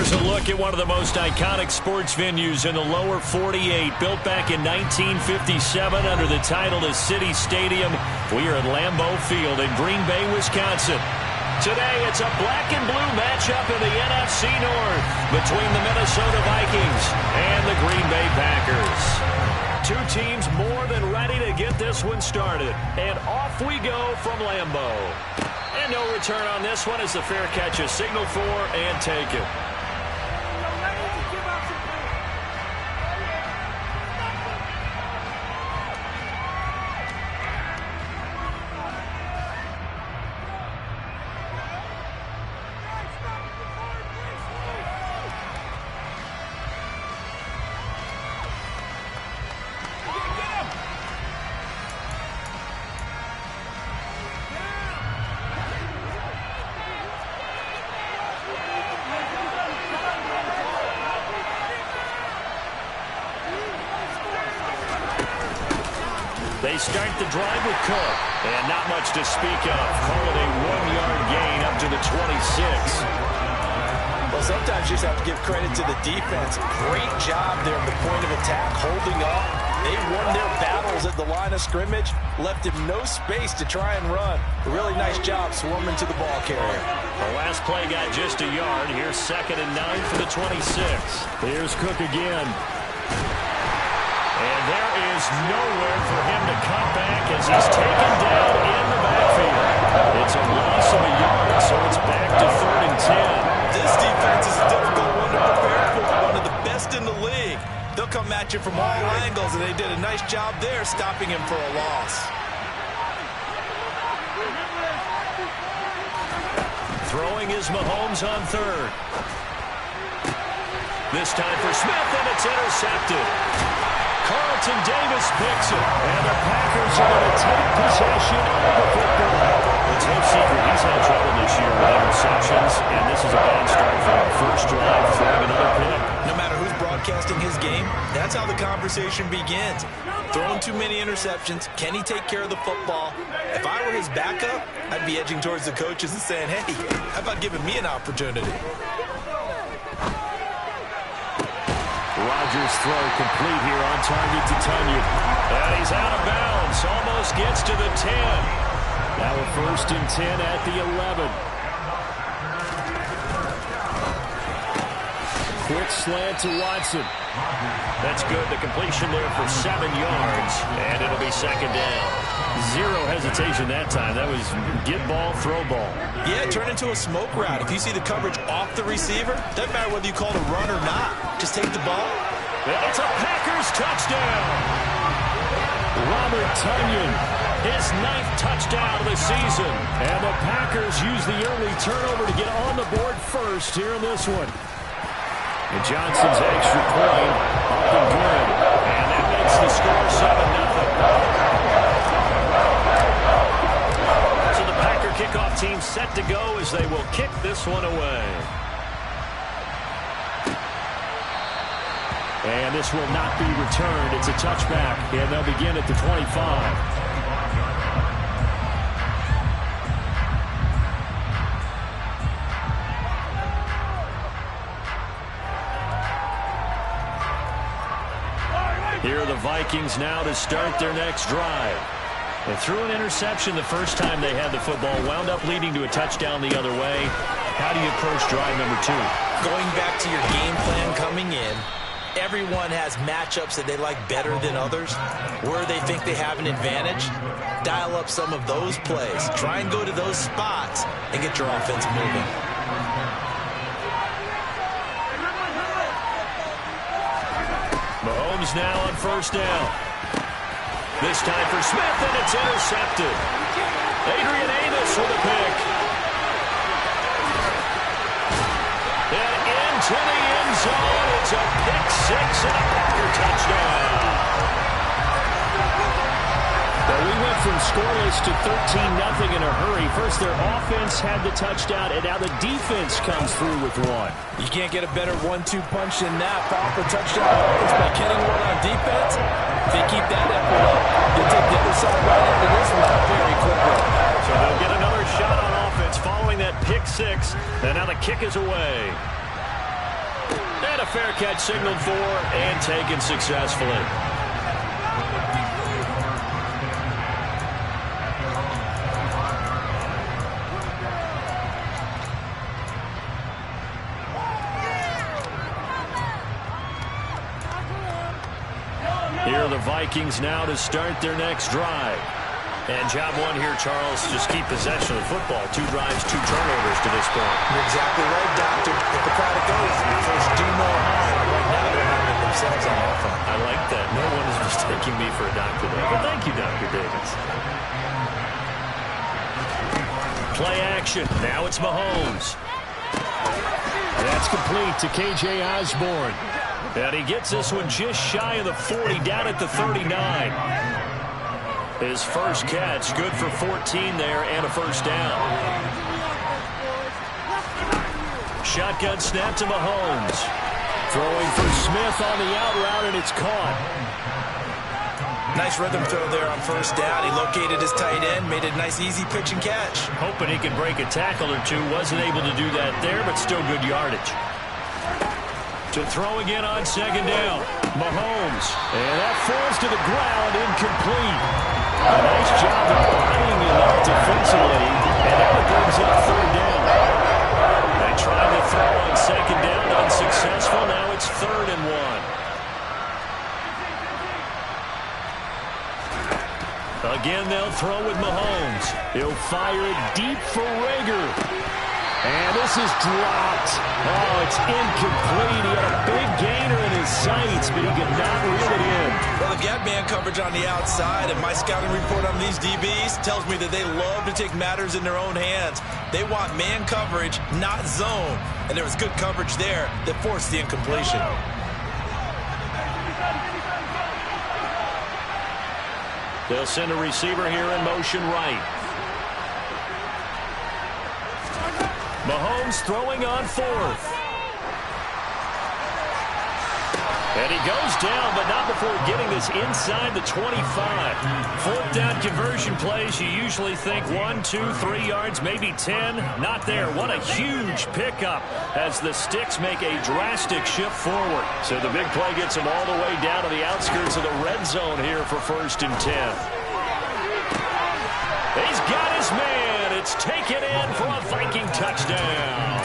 Here's a look at one of the most iconic sports venues in the lower 48, built back in 1957 under the title of City Stadium. We are at Lambeau Field in Green Bay, Wisconsin. Today, it's a black and blue matchup in the NFC North between the Minnesota Vikings and the Green Bay Packers. Two teams more than ready to get this one started. And off we go from Lambeau. And no return on this one as the fair catch is signaled for and taken. They start the drive with Cook, and not much to speak of. Call it a 1-yard gain up to the 26. Well, sometimes you just have to give credit to the defense. Great job there at the point of attack, holding up. They won their battles at the line of scrimmage, left him no space to try and run. A really nice job swarming to the ball carrier. The last play got just a yard. Here's 2nd and 9 for the 26. Here's Cook again. And there is nowhere for him to cut back as he's taken down in the backfield. It's a loss of a yard, so it's back to 3rd and 10. This defense is a difficult one to prepare for, one of the best in the league. They'll come at you from all angles, and they did a nice job there stopping him for a loss. Throwing is Mahomes on 3rd. This time for Smith, and it's intercepted. Carlton Davis picks it, and the Packers are going to take possession of the football. It's no secret he's had trouble this year with interceptions, and this is a bad start for him. First drive, throwing another pick. No matter who's broadcasting his game, that's how the conversation begins. Throwing too many interceptions, can he take care of the football? If I were his backup, I'd be edging towards the coaches and saying, hey, how about giving me an opportunity? Rodgers' throw complete here on target to Tunyon. And he's out of bounds. Almost gets to the 10. Now a 1st and 10 at the 11. Quick slant to Watson. That's good. The completion there for 7 yards. And it'll be 2nd down. Zero hesitation that time. That was get ball, throw ball. Yeah, turn into a smoke route. If you see the coverage off the receiver, doesn't matter whether you call it a run or not. Just take the ball. It's a Packers touchdown. Robert Tunyon, his 9th touchdown of the season. And the Packers use the early turnover to get on the board first here in this one. And Johnson's extra point up and good. And that makes the score 7-0. So the Packer kickoff team set to go as they will kick this one away. And this will not be returned. It's a touchback, and they'll begin at the 25. Here are the Vikings now to start their next drive. They threw an interception the first time they had the football, wound up leading to a touchdown the other way. How do you approach drive number 2? Going back to your game plan coming in, everyone has matchups that they like better than others. Where they think they have an advantage, dial up some of those plays. Try and go to those spots and get your offense moving. Mahomes now on 1st down. This time for Smith, and it's intercepted. Adrian Amos with a pick. And into the end zone. It's a pick 6 and a Packer touchdown. Well, we went from scoreless to 13-0 in a hurry. First, their offense had the touchdown, and now the defense comes through with one. You can't get a better 1-2 punch than that. Pop a touchdown offense by getting one on defense. If they keep that effort up, they'll take the other side right into this one very quickly. So they'll get another shot on offense following that pick 6, and now the kick is away. And a fair catch signaled for and taken successfully. Here are the Vikings now to start their next drive. And job one here, Charles, just keep possession of the football. 2 drives, 2 turnovers to this point. You're exactly right, Doctor. If the product goes, first do no harm. Right now they're having it themselves on offense. I like that. No one is mistaking me for a doctor there. But thank you, Dr. Davis. Play action. Now it's Mahomes. That's complete to K.J. Osborne. And he gets this one just shy of the 40, down at the 39. His first catch, good for 14 there and a first down. Shotgun snap to Mahomes. Throwing for Smith on the out route, and it's caught. Nice rhythm throw there on first down. He located his tight end, made a nice easy pitch and catch. Hoping he could break a tackle or two. Wasn't able to do that there, but still good yardage. To throw again on second down. Mahomes. And that falls to the ground, incomplete. A nice job of bodying it up defensively. And now it brings up third down. They tried to throw on second down, unsuccessful. Now it's 3rd and 1. Again, they'll throw with Mahomes. He'll fire it deep for Rager. And this is dropped. Oh, it's incomplete. He had a big gainer in his sights, but he could not reel it in. Well, they've got man coverage on the outside, and my scouting report on these DBs tells me that they love to take matters in their own hands. They want man coverage, not zone. And there was good coverage there that forced the incompletion. They'll send a receiver here in motion right. Mahomes throwing on 4th. And he goes down, but not before getting this inside the 25. 4th down conversion plays, you usually think 1, 2, 3 yards, maybe 10. Not there. What a huge pickup as the sticks make a drastic shift forward. So the big play gets him all the way down to the outskirts of the red zone here for 1st and 10. He's got his man. It's taken in for a Viking touchdown.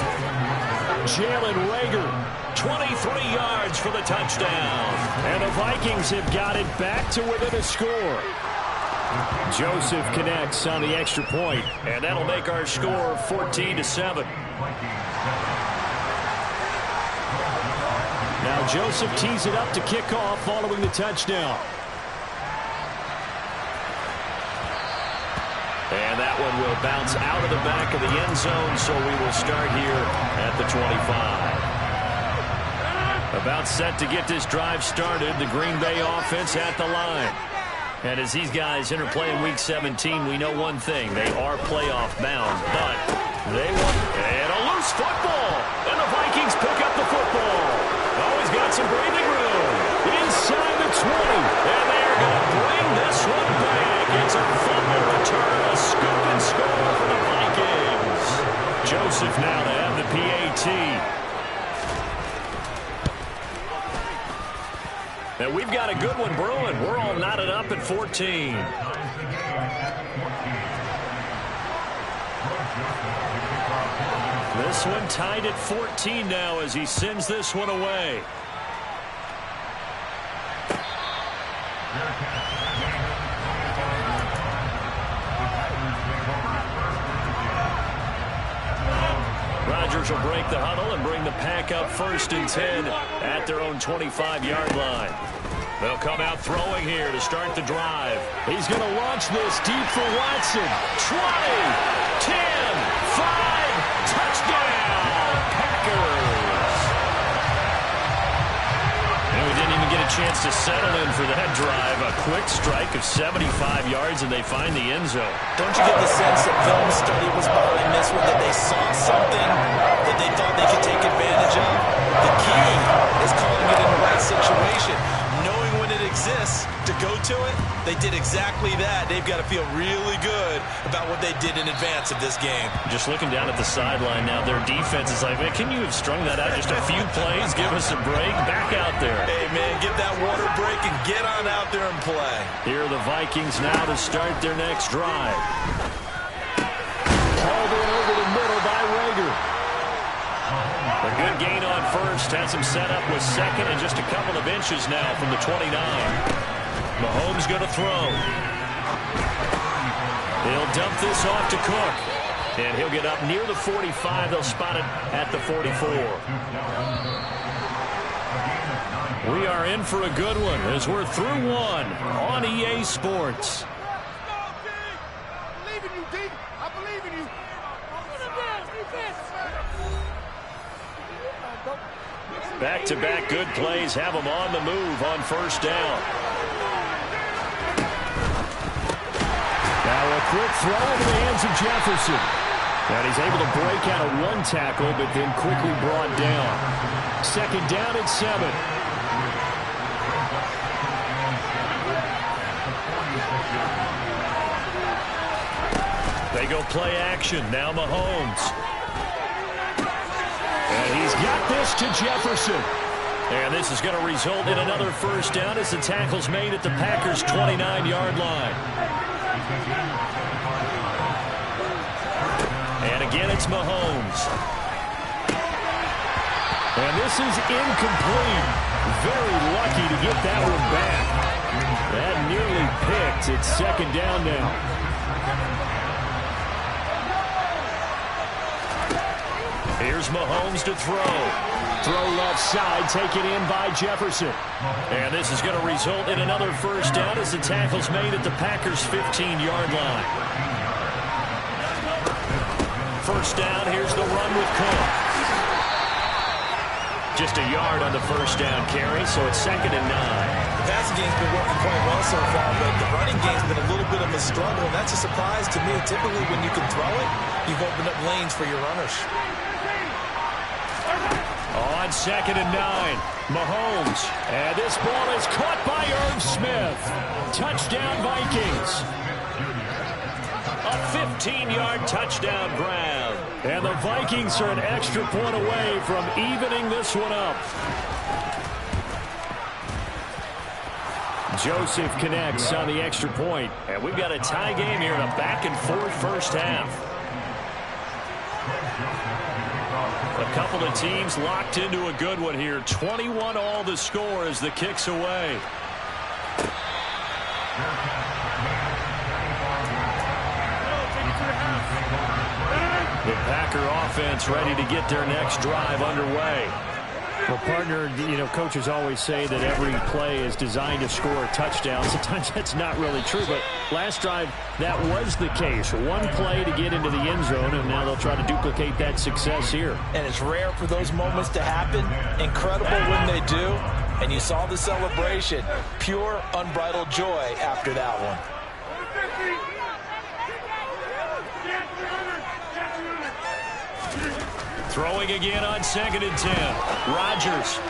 Jalen Rager, 23 yards for the touchdown. And the Vikings have got it back to within a score. Joseph connects on the extra point, and that'll make our score 14-7. Now Joseph tees it up to kick off following the touchdown. And that one will bounce out of the back of the end zone, so we will start here at the 25. About set to get this drive started, the Green Bay offense at the line. And as these guys interplay in Week 17, we know one thing. They are playoff bound, but they want... And a loose football! And the Vikings pick up the football. Oh, he's got some breathing room. Inside the 20. And they're going to bring this one back. It's a fumble return, a scoop and score for the Vikings. Joseph now to have the PAT. And we've got a good one brewing. We're all knotted up at 14. This one tied at 14 now as he sends this one away. Rodgers will break the huddle and bring the pack up 1st and 10 at their own 25-yard line. They'll come out throwing here to start the drive. He's going to launch this deep for Watson. 20, 10, 5, touchdown, Packers. And we didn't even get a chance to settle in for that drive. A quick strike of 75 yards, and they find the end zone. Don't you get the sense that film study was behind this one, that they saw something that they thought they could take advantage of? The key is calling it in the right situation, knowing when it exists, to go to it, they did exactly that. They've got to feel really good about what they did in advance of this game. Just looking down at the sideline now, their defense is like, man, can you have strung that out just a few plays? Give us a break. Back out there. Hey, man, give that water break and get on out there and play. Here are the Vikings now to start their next drive. Called in over the middle by Rager. A good gain on first. Has him set up with second and just a couple of inches now from the 29. Mahomes going to throw. He'll dump this off to Cook. And he'll get up near the 45. They'll spot it at the 44. We are in for a good one as we're through one on EA Sports. Back-to-back good plays have them on the move on first down. Now a quick throw into the hands of Jefferson. And he's able to break out of one tackle, but then quickly brought down. Second down at 7. They go play action. Now Mahomes. And he's got this to Jefferson. And this is going to result in another first down as the tackle's made at the Packers' 29-yard line. And again, it's Mahomes. And this is incomplete. Very lucky to get that one back. That nearly picked. It's second down now. Here's Mahomes to throw. Throw left side, taken in by Jefferson. And this is going to result in another first down as the tackle's made at the Packers' 15-yard line. First down, here's the run with Cook. Just a yard on the first down carry, so it's second and 9. The passing game's been working quite well so far, but the running game's been a little bit of a struggle, and that's a surprise to me. Typically, when you can throw it, you've opened up lanes for your runners. On second and 9, Mahomes. And this ball is caught by Irv Smith. Touchdown, Vikings. A 15-yard touchdown grab. And the Vikings are an extra point away from evening this one up. Joseph connects on the extra point. And we've got a tie game here in a back-and-forth first half. A couple of teams locked into a good one here. 21 all the score as the kick's away. The Packer offense ready to get their next drive underway. Well, partner, you know, coaches always say that every play is designed to score a touchdown. Sometimes that's not really true, but last drive, that was the case. One play to get into the end zone, and now they'll try to duplicate that success here. And it's rare for those moments to happen. Incredible when they do. And you saw the celebration. Pure, unbridled joy after that one. Throwing again on second and 10. Rodgers.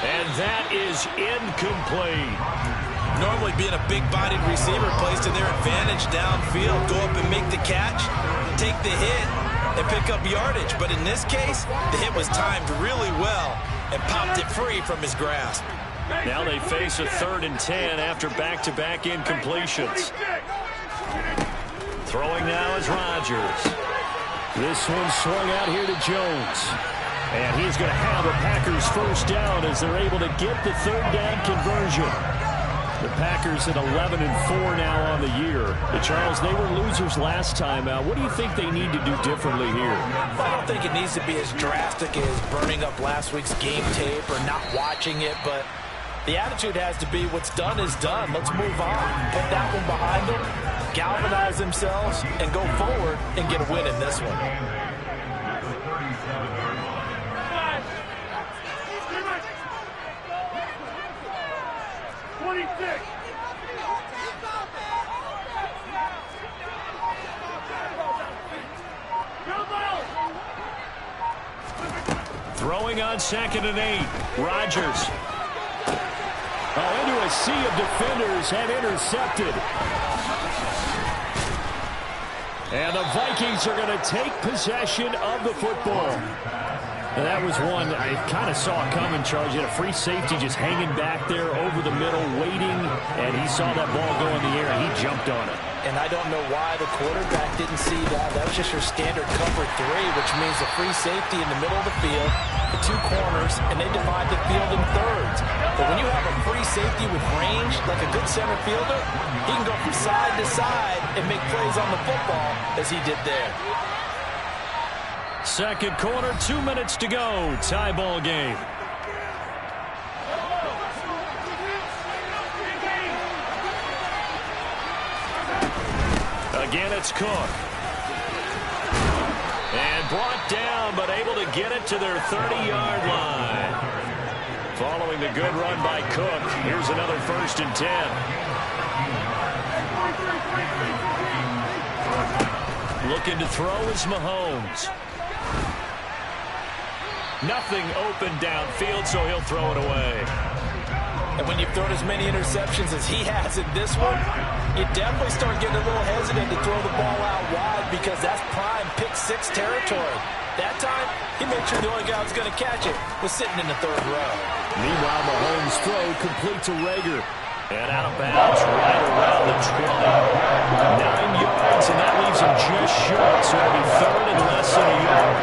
And that is incomplete. Normally being a big-bodied receiver plays to their advantage downfield. Go up and make the catch, take the hit, and pick up yardage. But in this case, the hit was timed really well and popped it free from his grasp. Now they face a 3rd and 10 after back-to-back incompletions. Throwing now is Rodgers. This one swung out here to Jones. And he's going to have a Packers first down as they're able to get the 3rd down conversion. The Packers at 11-4 now on the year. But Charles, they were losers last time out. What do you think they need to do differently here? Well, I don't think it needs to be as drastic as burning up last week's game tape or not watching it, but the attitude has to be what's done is done. Let's move on. Put that one behind them, galvanize themselves, and go forward and get a win in this one. Throwing on second and 8. Rodgers. Oh, into a sea of defenders have intercepted. And the Vikings are going to take possession of the football. And that was one I kind of saw coming, Charles. You had a free safety just hanging back there over the middle, waiting, and he saw that ball go in the air, and he jumped on it. And I don't know why the quarterback didn't see that. That was just your standard cover 3, which means a free safety in the middle of the field, the 2 corners, and they divide the field in thirds. But when you have a free safety with range, like a good center fielder, he can go from side to side and make plays on the football as he did there. Second quarter, 2 minutes to go. Tie ball game. Again, it's Cook. And brought down, but able to get it to their 30-yard line. Following the good run by Cook, here's another 1st and 10. Looking to throw is Mahomes. Nothing open downfield, so he'll throw it away. And when you've thrown as many interceptions as he has in this one, you definitely start getting a little hesitant to throw the ball out wide because that's prime pick-6 territory. That time, he made sure the only guy who was going to catch it was sitting in the 3rd row. Meanwhile, Mahomes' throw complete to Rager. And out of bounds right around the 20. 9 yards, and that leaves him just short, so it'll be 3rd and less than a yard.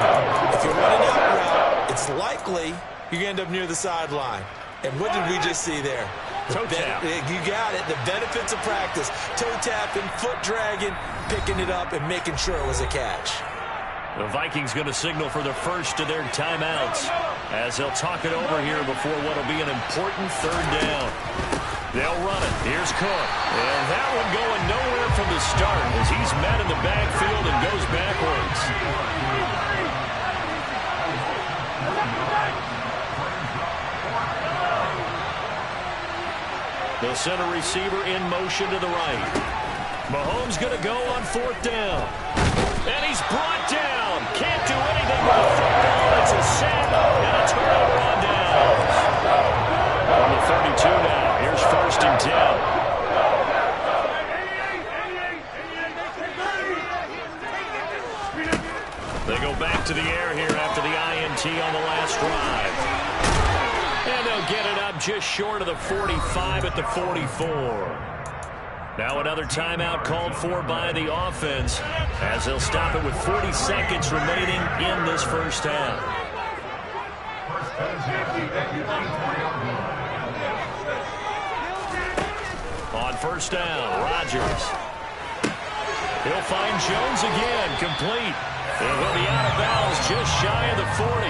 If you're running out route, it's likely you end up near the sideline. And what did we just see there? Toe tap. You got it. The benefits of practice. Toe tapping, foot dragging, picking it up, and making sure it was a catch. The Vikings going to signal for the first of their timeouts as they'll talk it over here before what will be an important 3rd down. They'll run it. Here's Cook. And that one going nowhere from the start as he's met in the backfield and goes backwards. They'll send a receiver in motion to the right. Mahomes going to go on 4th down. And he's brought down. Can't do anything with the football. It's a sack and a turnover on downs. On the 32 now. Here's 1st and 10. They go back to the air here after the INT on the last drive. And they'll get it up just short of the 45 at the 44. Now another timeout called for by the offense as they'll stop it with 40 seconds remaining in this first half. On 1st down, Rodgers. He'll find Jones again, complete. And he'll be out of bounds just shy of the 40.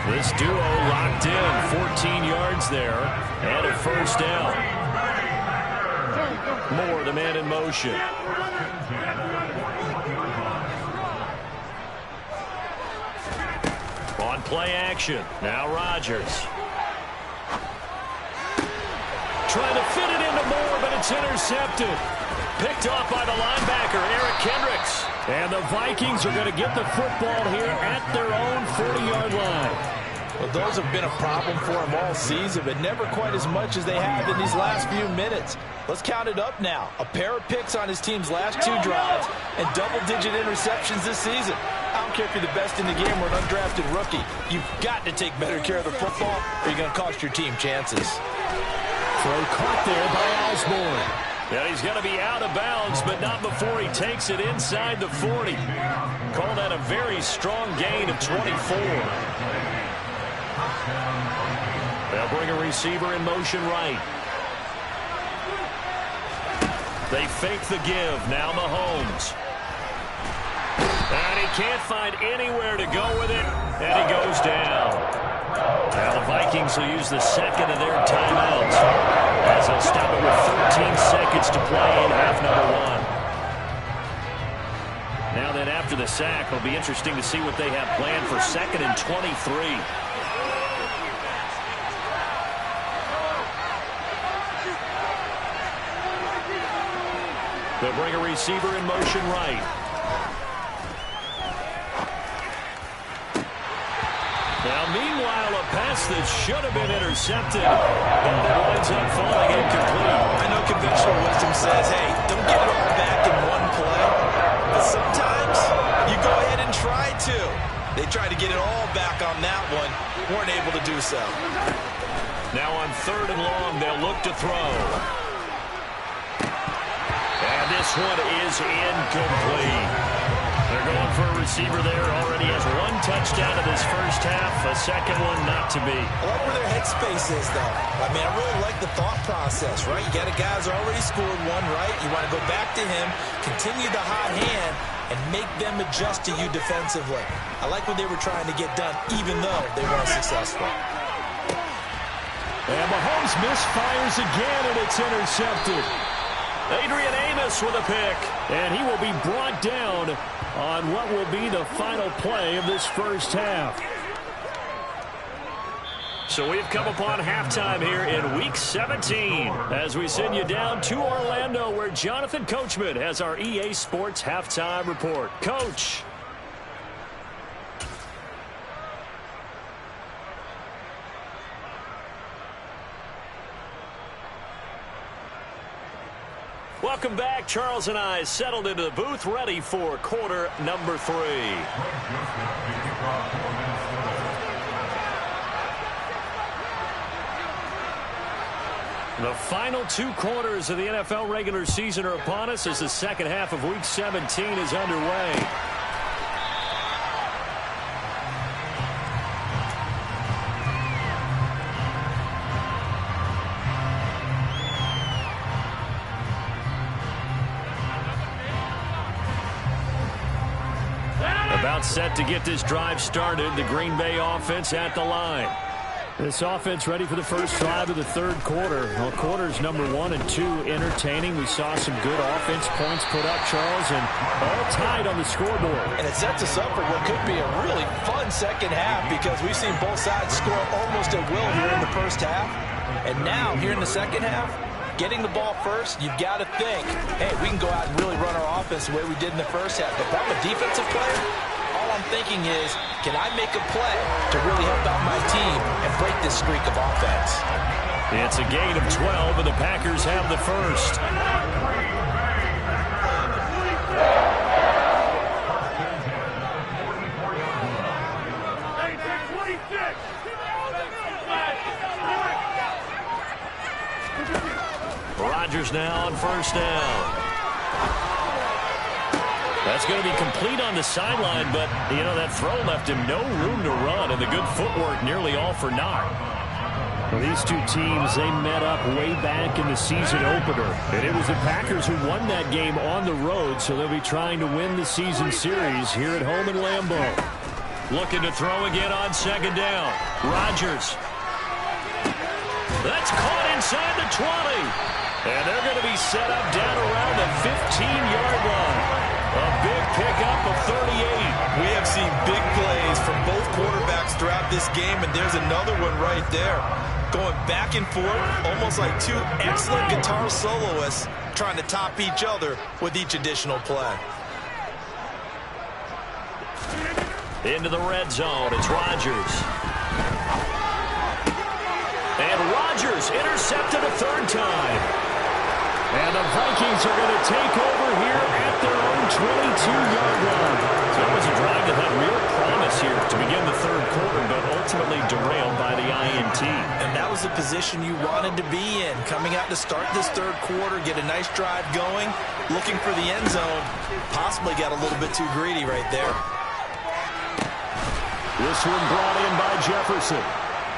This duo locked in, 14 yards there, and a 1st down. Moore, the man in motion. On play action, now Rodgers. Trying to fit it into Moore, but it's intercepted. Picked off by the linebacker, Eric Kendricks. And the Vikings are going to get the football here at their own 40-yard line. Well, those have been a problem for them all season, but never quite as much as they have in these last few minutes. Let's count it up now. A pair of picks on his team's last 2 drives and double-digit interceptions this season. I don't care if you're the best in the game or an undrafted rookie. You've got to take better care of the football or you're going to cost your team chances. Throw caught there by Osborne. Yeah, he's going to be out of bounds, but not before he takes it inside the 40. Call that a very strong gain of 24. They'll bring a receiver in motion right. They fake the give. Now Mahomes. And he can't find anywhere to go with it, and he goes down. Now the Vikings will use the second of their timeouts as they'll stop it with 13 seconds to play in half number 1. Now then, after the sack, it'll be interesting to see what they have planned for 2nd and 23. They'll bring a receiver in motion right. Now, meanwhile, a pass that should have been intercepted, but it winds up falling incomplete. says, hey, don't get it all back in one play. But sometimes you go ahead and try to. They tried to get it all back on that one. Weren't able to do so. Now on 3rd and long, they'll look to throw. And this one is incomplete. They're going for a receiver there. Already has 1 touchdown in this first half. A second one not to be. I like where their headspace is, though. I mean, I really like the thought process, right? You got a guy who's already scored 1, right? You want to go back to him, continue the hot hand, and make them adjust to you defensively. I like what they were trying to get done, even though they weren't successful. And Mahomes misfires again, and it's intercepted. Adrian Amos with a pick. And he will be brought down on what will be the final play of this first half. So we've come upon halftime here in Week 17 as we send you down to Orlando, where Jonathan Coachman has our EA Sports Halftime Report. Coach. Welcome back. Charles and I settled into the booth, ready for quarter number 3. The final 2 quarters of the NFL regular season are upon us as the second half of Week 17 is underway. About set to get this drive started. The Green Bay offense at the line. This offense ready for the first drive of the 3rd quarter. Well, quarters number 1 and 2 entertaining. We saw some good offense points put up, Charles, and all tied on the scoreboard. And it sets us up for what could be a really fun second half, because we've seen both sides score almost at will here in the first half. And now, here in the second half, getting the ball first, you've got to think, hey, we can go out and really run our offense the way we did in the first half. But if I'm a defensive player, all I'm thinking is, can I make a play to really help out my team and break this streak of offense? It's a gain of 12, and the Packers have the first. Rodgers now on first down. That's going to be complete on the sideline, but, you know, that throw left him no room to run, and the good footwork nearly all for naught. Well, these two teams, they met up way back in the season opener, and it was the Packers who won that game on the road, so they'll be trying to win the season series here at home in Lambeau. Looking to throw again on second down. Rodgers. That's caught inside the 20. And they're going to be set up down around the 15-yard line. A big pickup of 38. We have seen big plays from both quarterbacks throughout this game, and there's another one right there. Going back and forth, almost like 2 excellent guitar soloists trying to top each other with each additional play. Into the red zone, it's Rodgers. And Rodgers intercepted a 3rd time. And the Vikings are going to take over here at their own 22-yard line. So it was a drive that had real promise here to begin the 3rd quarter, but ultimately derailed by the INT. And that was the position you wanted to be in. Coming out to start this 3rd quarter, get a nice drive going, looking for the end zone. Possibly got a little bit too greedy right there. This one brought in by Jefferson.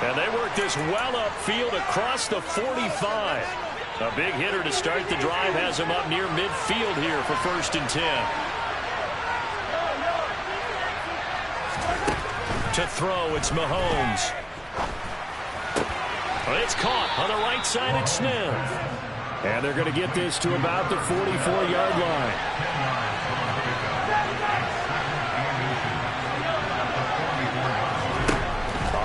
And they work this well upfield across the 45. A big hitter to start the drive has him up near midfield here for 1st and 10. To throw, it's Mahomes. It's caught on the right side, it's Smith. And they're going to get this to about the 44-yard line.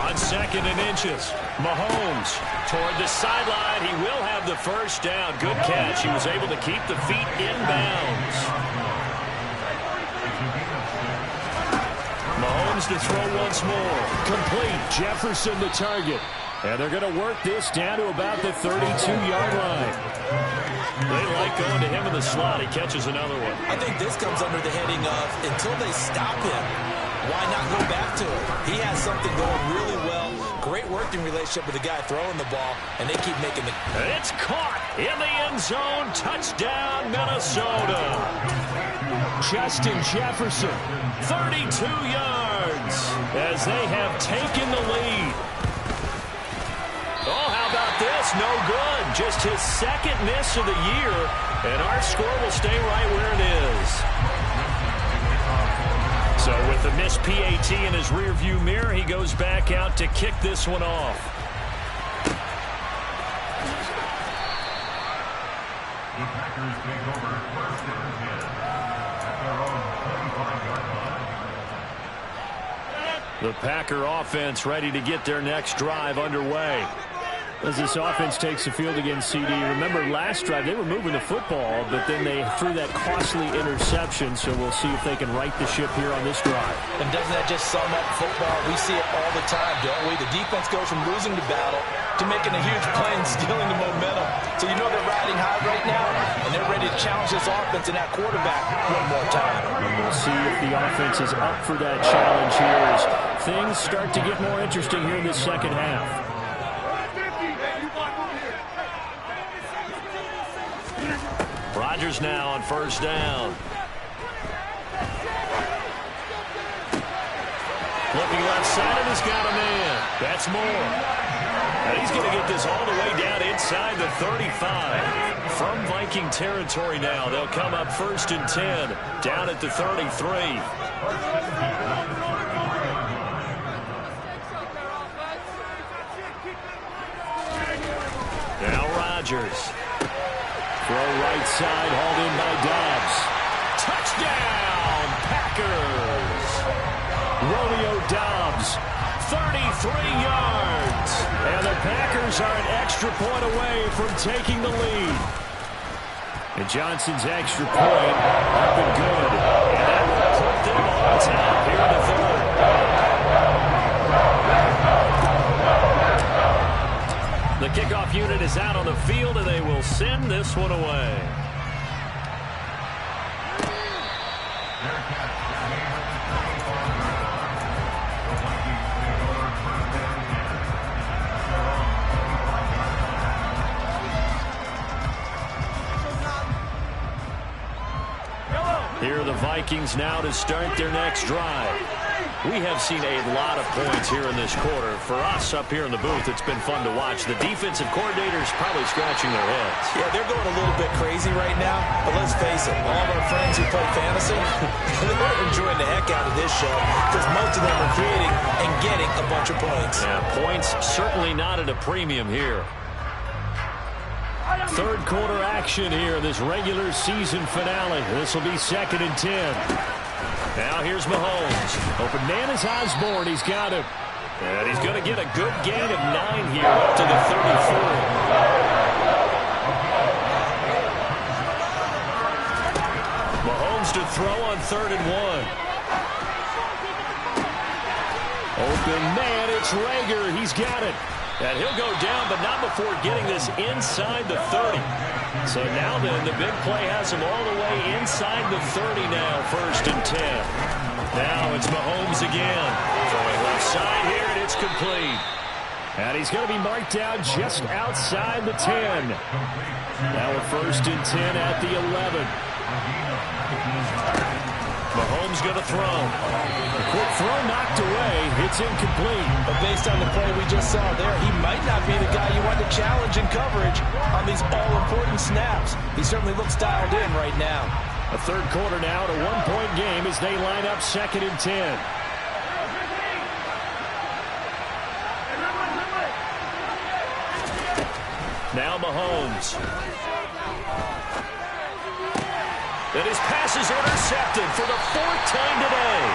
On 2nd and inches, Mahomes toward the sideline. He will have the first down. Good catch. He was able to keep the feet in bounds. Mahomes to throw once more. Complete. Jefferson the target. And they're going to work this down to about the 32-yard line. They like going to him in the slot. He catches another one. I think this comes under the heading of until they stop him, why not go back to it? He has something going really well. Great working relationship with the guy throwing the ball, and they keep making the... It's caught in the end zone. Touchdown, Minnesota. Justin Jefferson, 32 yards as they have taken the lead. Oh, how about this? No good. Just his second miss of the year, and our score will stay right where it is. So with the missed PAT in his rearview mirror, he goes back out to kick this one off. The Packers take over first and 10 at their own 35-yard line. The Packer offense ready to get their next drive underway. As this offense takes the field against CD, remember last drive they were moving the football, but then they threw that costly interception, so we'll see if they can right the ship here on this drive. And doesn't that just sum up football? We see it all the time, don't we? The defense goes from losing the battle to making a huge play and stealing the momentum. So you know they're riding high right now, and they're ready to challenge this offense and that quarterback one more time. And we'll see if the offense is up for that challenge here as things start to get more interesting here in the second half. Rodgers now on first down. Looking left side, and he's got a man. That's Moore. And he's going to get this all the way down inside the 35. From Viking territory now, they'll come up first and 10, down at the 33. Now Rodgers. Throw right side, hauled in by Dobbs. Touchdown, Packers! Romeo Dobbs, 33 yards. And the Packers are an extra point away from taking the lead. And Johnson's extra point up and good. And that will put them on top here in the third. The kickoff unit is out on the field, and they will send this one away. Here are the Vikings now to start their next drive. We have seen a lot of points here in this quarter. For us up here in the booth, it's been fun to watch. The defensive coordinators probably scratching their heads. Yeah, they're going a little bit crazy right now, but let's face it, all of our friends who play fantasy, they're enjoying the heck out of this show because most of them are creating and getting a bunch of points. Yeah, points certainly not at a premium here. Third quarter action here in this regular season finale. This will be 2nd and 10. Now here's Mahomes. Open man is Osborne. He's got him. And he's going to get a good gain of 9 here up to the 34. Mahomes to throw on 3rd and 1. Open man, it's Rager. He's got it. And he'll go down, but not before getting this inside the 30. So now then, the big play has him all the way inside the 30 now, 1st and 10. Now it's Mahomes again. Throwing left side here, and it's complete. And he's going to be marked down just outside the 10. Now a 1st and 10 at the 11. Mahomes going to throw. A quick throw knocked away. It's incomplete. But based on the play we just saw there, he might not be the guy you want to challenge in coverage on these all-important snaps. He certainly looks dialed in right now. A third quarter now at a one-point game as they line up 2nd and 10. Now Mahomes. And his pass is intercepted for the 4th time today.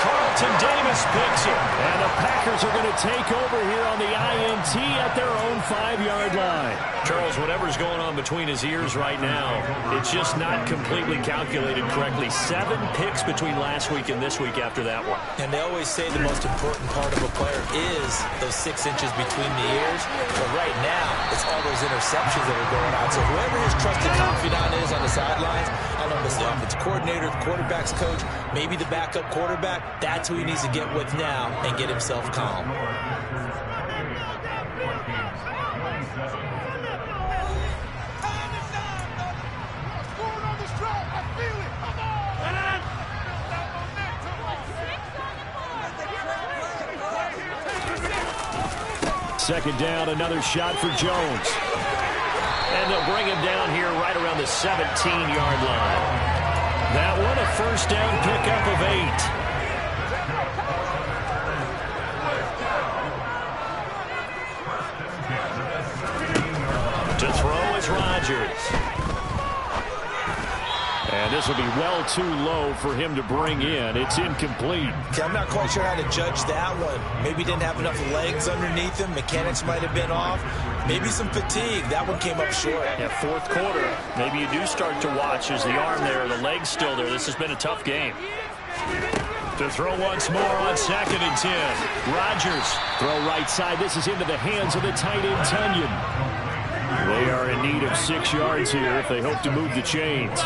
Carlton Davis picks it. And the Packers are going to take over here on the INT at their own 5-yard line. Charles, whatever's going on between his ears right now, it's just not completely calculated correctly. 7 picks between last week and this week after that one. And they always say the most important part of a player is those 6 inches between the ears. But right now, it's all those interceptions that are going on. So whoever his trusted confidant is on the sidelines, I don't know if it's the offensive coordinator, the quarterback's coach, maybe the backup quarterback, that's who he needs to get with now and get himself calm. Second down, another shot for Jones. And they'll bring him down here right around the 17-yard line. That one a first down pickup of 8. To throw is Rodgers. And this will be well too low for him to bring in. It's incomplete. Okay, I'm not quite sure how to judge that one. Maybe didn't have enough legs underneath him. Mechanics might have been off. Maybe some fatigue. That one came up short. Yeah, fourth quarter. Maybe you do start to watch. Is the arm there, the leg's still there? This has been a tough game. To throw once more on 2nd and 10. Rodgers. Throw right side. This is into the hands of the tight end, Tunyon. They are in need of 6 yards here if they hope to move the chains.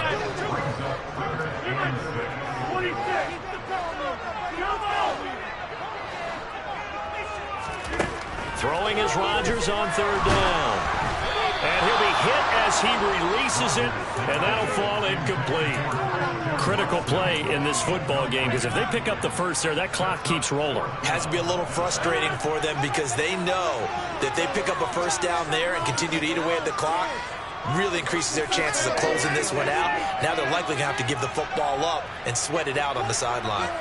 Throwing is Rodgers on 3rd down. And he'll be hit as he releases it, and that'll fall incomplete. Critical play in this football game, because if they pick up the first there, that clock keeps rolling. Has to be a little frustrating for them because they know that they pick up a first down there and continue to eat away at the clock, really increases their chances of closing this one out. Now they're likely going to have to give the football up and sweat it out on the sideline.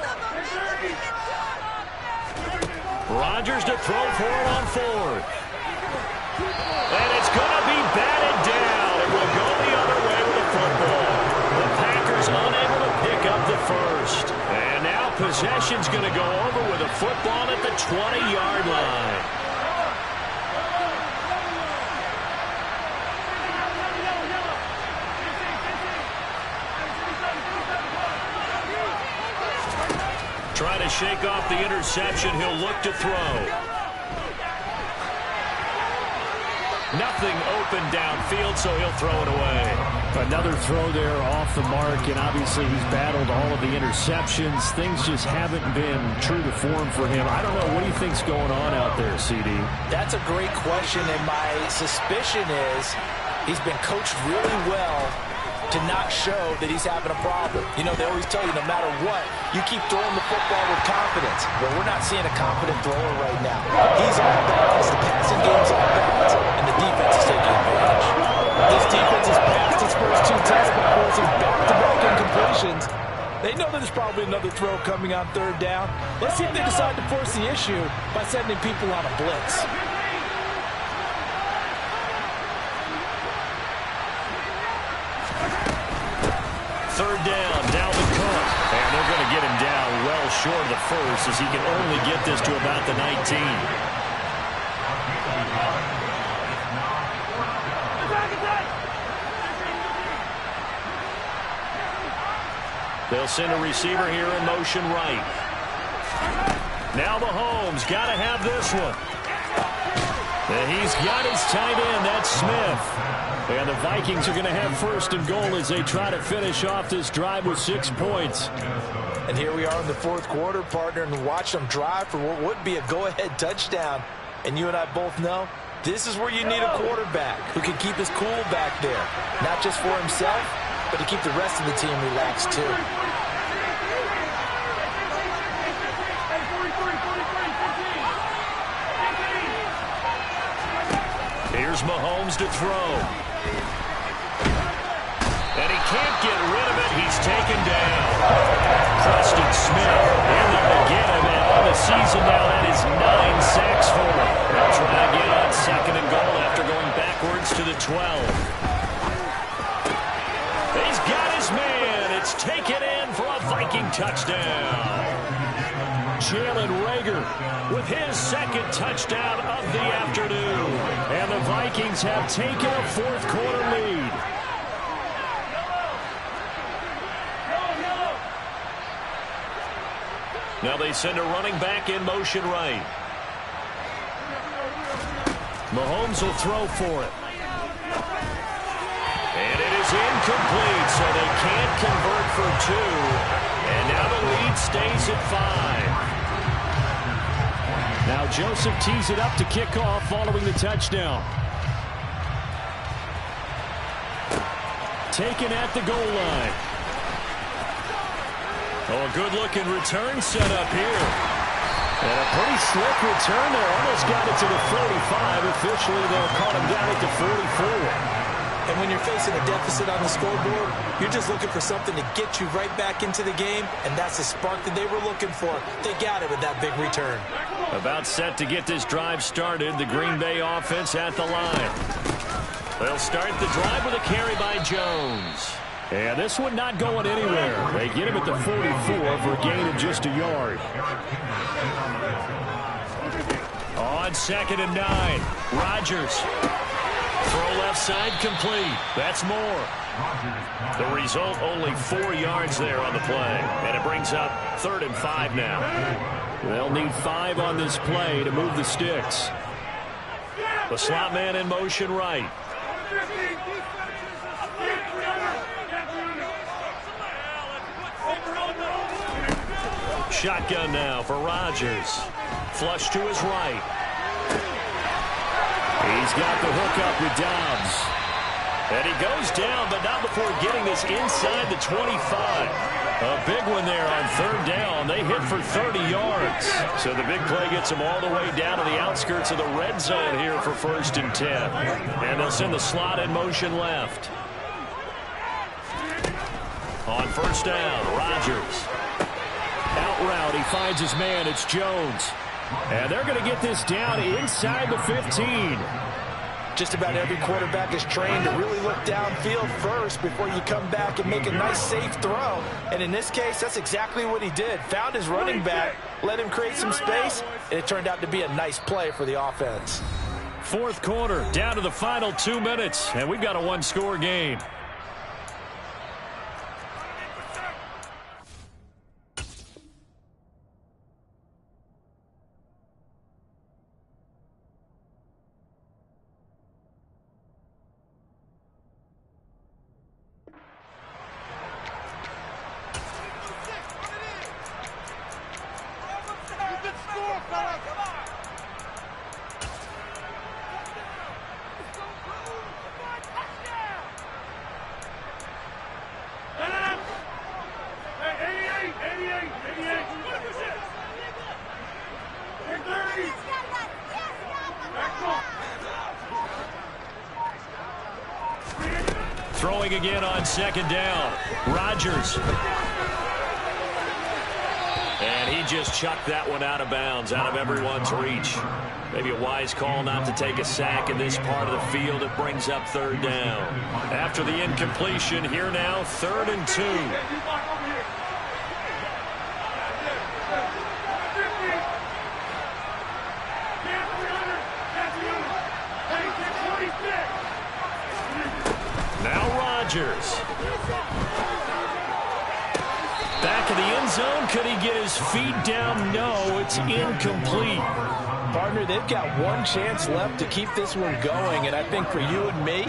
Rodgers to throw for it on 4th. And it's going to be batted down. It will go the other way with the football. The Packers unable to pick up the first. And now possession's going to go over with a football at the 20-yard line. Trying to shake off the interception. He'll look to throw. Nothing open downfield, so he'll throw it away. Another throw there off the mark, and obviously he's battled all of the interceptions. Things just haven't been true to form for him. I don't know. What do you think's going on out there, CD? That's a great question, and my suspicion is he's been coached really well to not show that he's having a problem. You know, they always tell you no matter what, you keep throwing the football with confidence. Well, we're not seeing a confident thrower right now. He's off balance, the passing game's off balance, and the defense is taking advantage. This defense has passed its first 2 tests by forcing back-to-back incompletions. They know that there's probably another throw coming on 3rd down. Let's see if they decide to force the issue by sending people on a blitz. Third down, Dalvin Cook. And they're going to get him down well short of the first as he can only get this to about the 19. They'll send a receiver here in motion right. Now Mahomes got to have this one. And he's got his tight end, that's Smith. And the Vikings are going to have 1st and goal as they try to finish off this drive with 6 points. And here we are in the 4th quarter, partner, and watch them drive for what would be a go-ahead touchdown. And you and I both know this is where you need a quarterback who can keep his cool back there. Not just for himself, but to keep the rest of the team relaxed too. Here's Mahomes to throw. And he can't get rid of it. He's taken down. Preston Smith in there to get him. And on the season now, that is 9 sacks for him. They'll try again on 2nd and goal after going backwards to the 12. He's got his man. It's taken in for a Viking touchdown. Jalen Reagor with his second touchdown of the afternoon. And the Vikings have taken a fourth-quarter lead. Now they send a running back in motion right. Mahomes will throw for it. And it is incomplete, so they can't convert for two. And now the lead stays at 5. Now Joseph tees it up to kick off following the touchdown. Taken at the goal line. Oh, a good-looking return set up here. And a pretty slick return there. Almost got it to the 45. Officially, they'll call him down at the 44. And when you're facing a deficit on the scoreboard, you're just looking for something to get you right back into the game, and that's the spark that they were looking for. They got it with that big return. About set to get this drive started. The Green Bay offense at the line. They'll start the drive with a carry by Jones. And this one not going anywhere. They get him at the 44 for a gain of just a yard. On 2nd and 9, Rodgers. Throw left side complete. That's more. The result, only 4 yards there on the play. And it brings up 3rd and 5 now. They'll need 5 on this play to move the sticks. The slot man in motion right. Shotgun now for Rodgers. Flush to his right. He's got the hook up with Dobbs. And he goes down, but not before getting this inside the 25. A big one there on 3rd down. They hit for 30 yards. So the big play gets them all the way down to the outskirts of the red zone here for 1st and 10. And they'll send the slot in motion left. On 1st down, Rodgers. Out route, he finds his man. It's Jones. And they're going to get this down inside the 15. Just about every quarterback is trained to really look downfield first before you come back and make a nice, safe throw. And in this case, that's exactly what he did. Found his running back, let him create some space, and it turned out to be a nice play for the offense. 4th quarter, down to the final 2 minutes, and we've got a one-score game. Throwing again on 2nd down. Rodgers. And he just chucked that one out of bounds, out of everyone's reach. Maybe a wise call not to take a sack in this part of the field. It brings up 3rd down. After the incompletion, here now, 3rd and 2. Rodgers. Back in the end zone. Could he get his feet down? No, it's incomplete. Partner, they've got one chance left to keep this one going, and I think for you and me,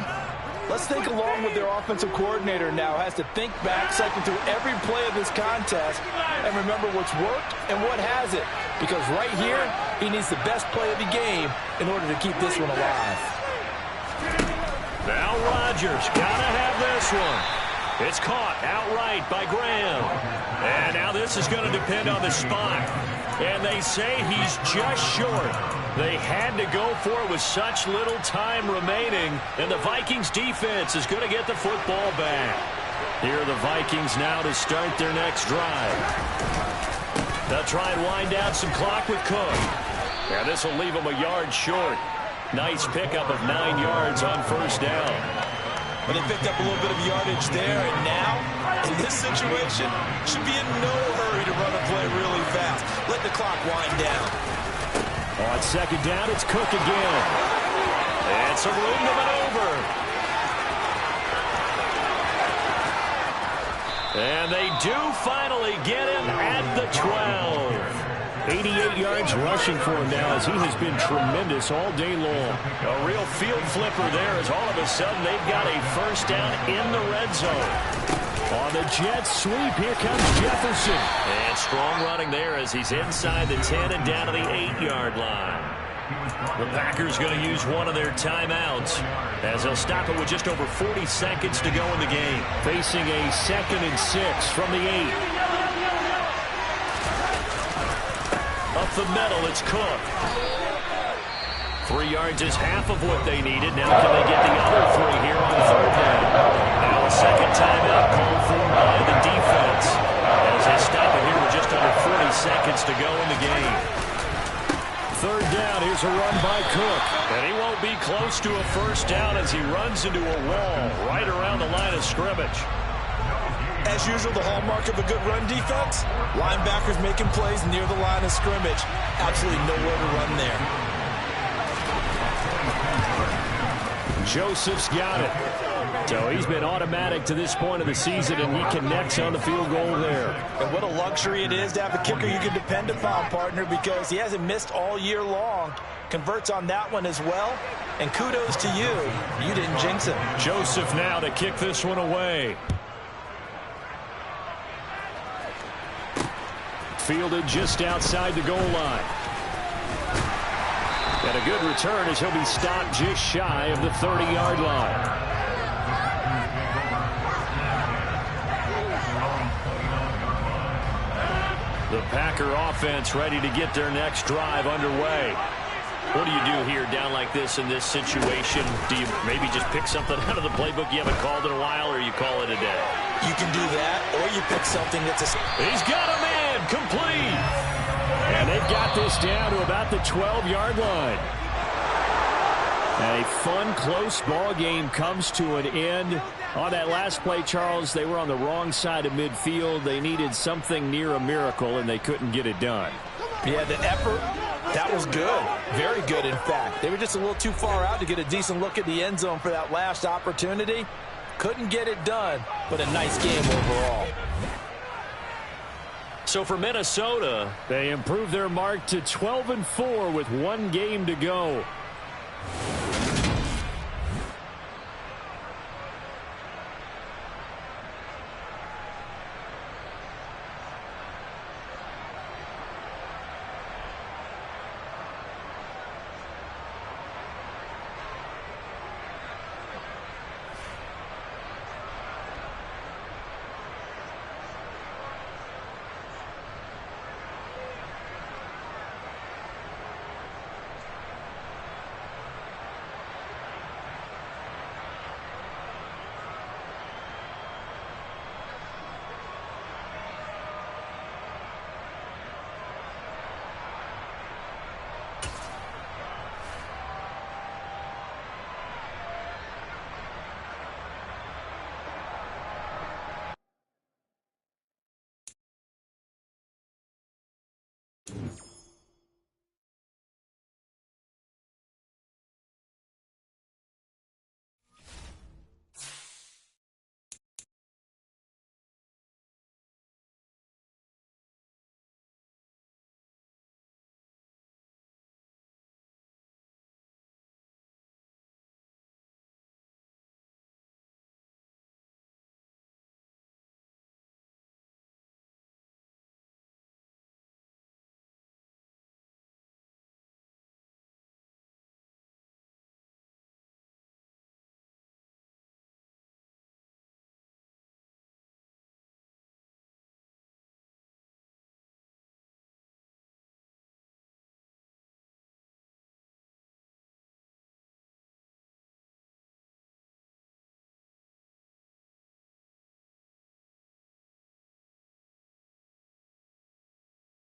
let's think along with their offensive coordinator now. Has to think back, cycle through every play of this contest, and remember what's worked and what hasn't. Because right here, he needs the best play of the game in order to keep this one alive. Now Rodgers, gotta have this one. It's caught outright by Graham. And now this is going to depend on the spot. And they say he's just short. They had to go for it with such little time remaining. And the Vikings defense is going to get the football back. Here are the Vikings now to start their next drive. They'll try and wind down some clock with Cook. And this will leave them a yard short. Nice pickup of 9 yards on 1st down. But they picked up a little bit of yardage there, and now, in this situation, should be in no hurry to run a play really fast. Let the clock wind down. On second down, it's Cook again. And some room to maneuver. And they do finally get him at the 12. 88 yards rushing for him now as he has been tremendous all day long. A real field flipper there as all of a sudden they've got a first down in the red zone. On the jet sweep, here comes Jefferson. And strong running there as he's inside the 10 and down to the 8-yard line. The Packers going to use one of their timeouts as they'll stop it with just over 40 seconds to go in the game. Facing a 2nd and 6 from the 8. Up the middle, it's Cook. 3 yards is half of what they needed. Now can they get the other 3 here on third down? Now a second timeout called for by the defense as they stop it here with just under 40 seconds to go in the game. Third down, here's a run by Cook. And he won't be close to a first down as he runs into a wall right around the line of scrimmage. As usual, the hallmark of a good run defense, linebackers making plays near the line of scrimmage. Absolutely nowhere to run there. Joseph's got it. So he's been automatic to this point of the season, and he connects on the field goal there. And what a luxury it is to have a kicker you can depend upon, partner, because he hasn't missed all year long. Converts on that one as well. And kudos to you. You didn't jinx him. Joseph now to kick this one away. Fielded just outside the goal line. And a good return as he'll be stopped just shy of the 30-yard line. The Packer offense ready to get their next drive underway. What do you do here down like this in this situation? Do you maybe just pick something out of the playbook you haven't called in a while, or you call it a day? You can do that, or you pick something that's a... He's got a man complete. And they've got this down to about the 12-yard line. And a fun, close ball game comes to an end. On that last play, Charles, they were on the wrong side of midfield. They needed something near a miracle, and they couldn't get it done. Yeah, the effort, that was good. Very good, in fact. They were just a little too far out to get a decent look at the end zone for that last opportunity. Couldn't get it done, but a nice game overall. So for Minnesota, they improved their mark to 12-4 with 1 game to go.